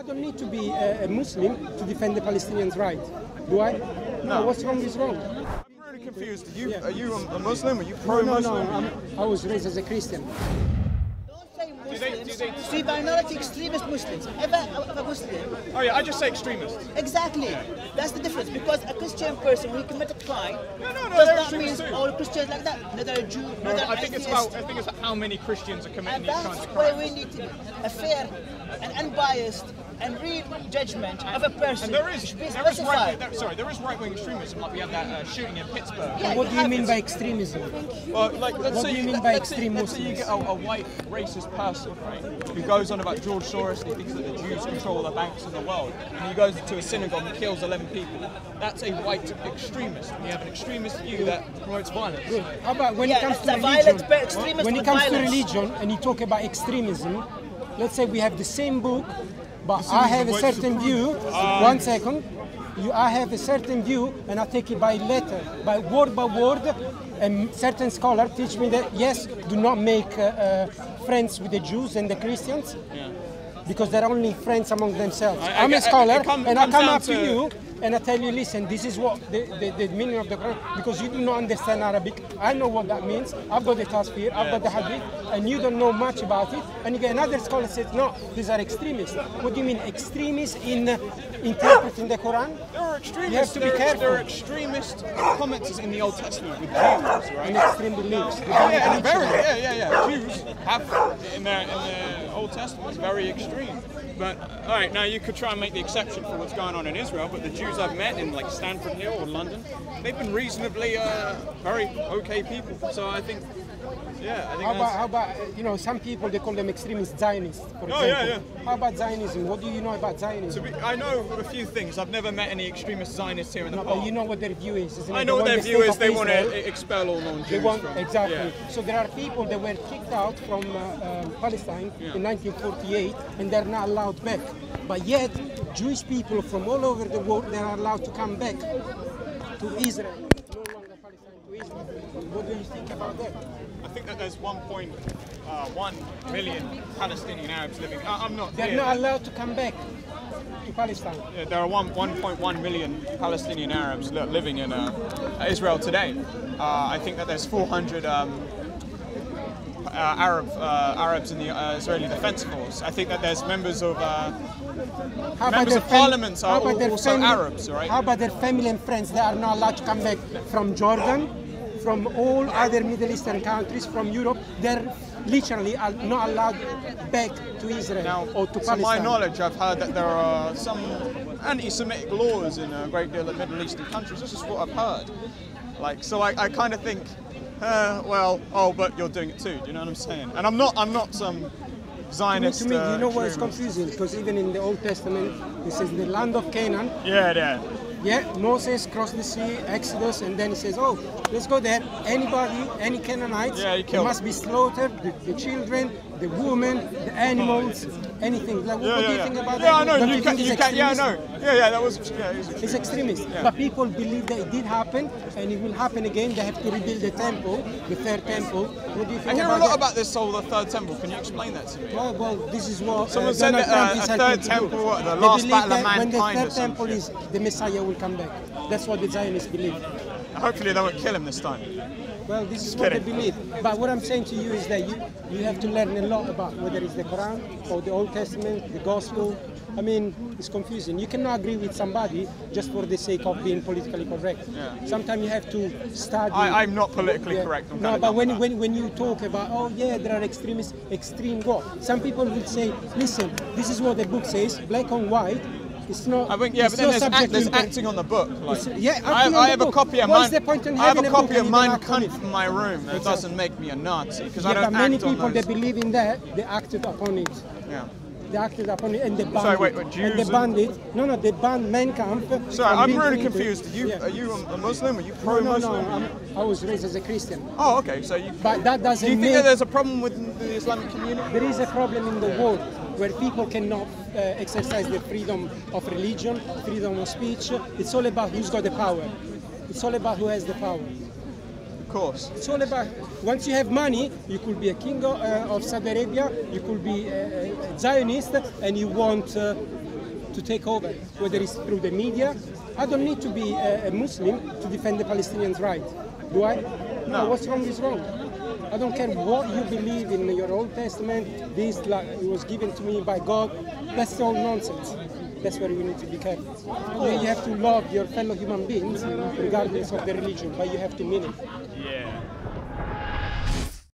don't need to be a Muslim to defend the Palestinians' right, do I? No. What's wrong is wrong. I'm really confused. Are you a Muslim? Are you pro-Muslim? No, I was raised as a Christian. See, minority extremist Muslims. Ever a Muslim? Oh yeah, I just say extremist. Exactly. Yeah. That's the difference. Because a Christian person, when he commits a crime, does that mean all Christians like that? Neither a Jew, neither I think it's about how many Christians are committing these kinds of crimes. That's why we need to be a fair and unbiased and real judgment of a person. And there is right-wing extremism, like we had that shooting in Pittsburgh. Yeah, what do you mean by extremism? Well, like let's say you get a white racist person, right, who goes on about George Soros and he thinks that the Jews control the banks of the world, and he goes to a synagogue and kills 11 people. That's a white extremist. And you have an extremist view that promotes violence. Good. How about when it comes to religion? When it comes to religion and you talk about extremism, let's say we have the same book, but I have a certain view. 1 second. I have a certain view, and I take it by letter, by word, and certain scholars teach me that, yes, do not make friends with the Jews and the Christians, because they're only friends among themselves. I'm a scholar, and I come up to you, and I tell you, listen, this is what the meaning of the Quran, because you do not understand Arabic. I know what that means. I've got the Tafsir, I've got the Hadith, and you don't know much about it. And you get another scholar says, no, these are extremists. What do you mean, extremists in interpreting the Quran? There are extremists. You have to be careful. There are extremist commenters in the Old Testament with Jews, right? And extreme beliefs. Jews have in their Old Testament is very extreme. But all right, now you could try and make the exception for what's going on in Israel, but the Jews I've met in like Stanford Hill or London, they've been reasonably very okay people. So I think, How about some people, they call them extremist Zionists, for example. How about Zionism? What do you know about Zionism? I know a few things. I've never met any extremist Zionists here in the past. But you know what their view is, isn't it? I know what their view is. They want to expel all non-Jews. Exactly. Yeah. So there are people that were kicked out from Palestine in 1948, and they're not allowed back. But yet, Jewish people from all over the world, they are allowed to come back to Israel. No longer Palestine, to Israel. What do you think about that? I think that there's 1.1 million Palestinian Arabs living. They're not allowed to come back to Palestine. Yeah, there are 1.1 million Palestinian Arabs living in Israel today. I think that there's 400 Arabs in the Israeli Defense Force. I think that there's members of parliaments are also Arabs, right? How about their family and friends? They are not allowed to come back from Jordan, from all other Middle Eastern countries, from Europe. They're literally not allowed back to Israel or to Palestine. To my knowledge, I've heard that there are some anti-Semitic laws in a great deal of Middle Eastern countries. This is what I've heard. So I kind of think, but you're doing it too. Do you know what I'm saying? And I'm not some Zionist. To me, you know what is confusing? Because even in the Old Testament, it says the land of Canaan. Yeah, Moses crossed the sea, Exodus, and then he says, oh, let's go there. Any Canaanites, they must be slaughtered, the children, the women, the animals, anything. What do you think about that? Yeah, I know. That was It's extremist. Yeah. But people believe that it did happen, and it will happen again. They have to rebuild the temple, the third temple. What do you think I hear a lot about this the third temple. Can you explain that to me? Well, this is what someone said that a third temple, the last battle of mankind. When the third temple is, the Messiah will come back. That's what the Zionists believe. Hopefully they won't kill him this time. Well, this is what they believe. But what I'm saying to you is that you have to learn a lot about whether it's the Quran or the Old Testament, the Gospel. I mean, it's confusing. You cannot agree with somebody just for the sake of being politically correct. Yeah. Sometimes you have to study. I'm not politically correct. No, but when you talk about, there are extremists, extreme what? Some people will say, listen, this is what the book says, black on white. It's not. I think, but then there's acting on the book. I have a copy of What's the point in having a copy of Mein Kampf in my room. That doesn't make me a Nazi because I don't act on those. Many people that believe in that, they acted upon it. Yeah. They acted upon it and they banned it. And they banned it. No, they banned Mein Kampf. Sorry, I'm really confused. Are you a Muslim? Are you pro-Muslim? No, I was raised as a Christian. Oh, okay. So But that doesn't mean... Do you think that there's a problem with the Islamic community? There is a problem in the world where people cannot exercise their freedom of religion, freedom of speech. It's all about who's got the power. It's all about who has the power. Of course. It's all about, once you have money, you could be a king of Saudi Arabia, you could be a Zionist, and you want to take over, whether it's through the media. I don't need to be a Muslim to defend the Palestinians' right, do I? No, what's wrong is wrong. I don't care what you believe in your Old Testament, this it was given to me by God. That's all nonsense. That's where you need to be careful. You have to love your fellow human beings, regardless of their religion, but you have to mean it. Yeah.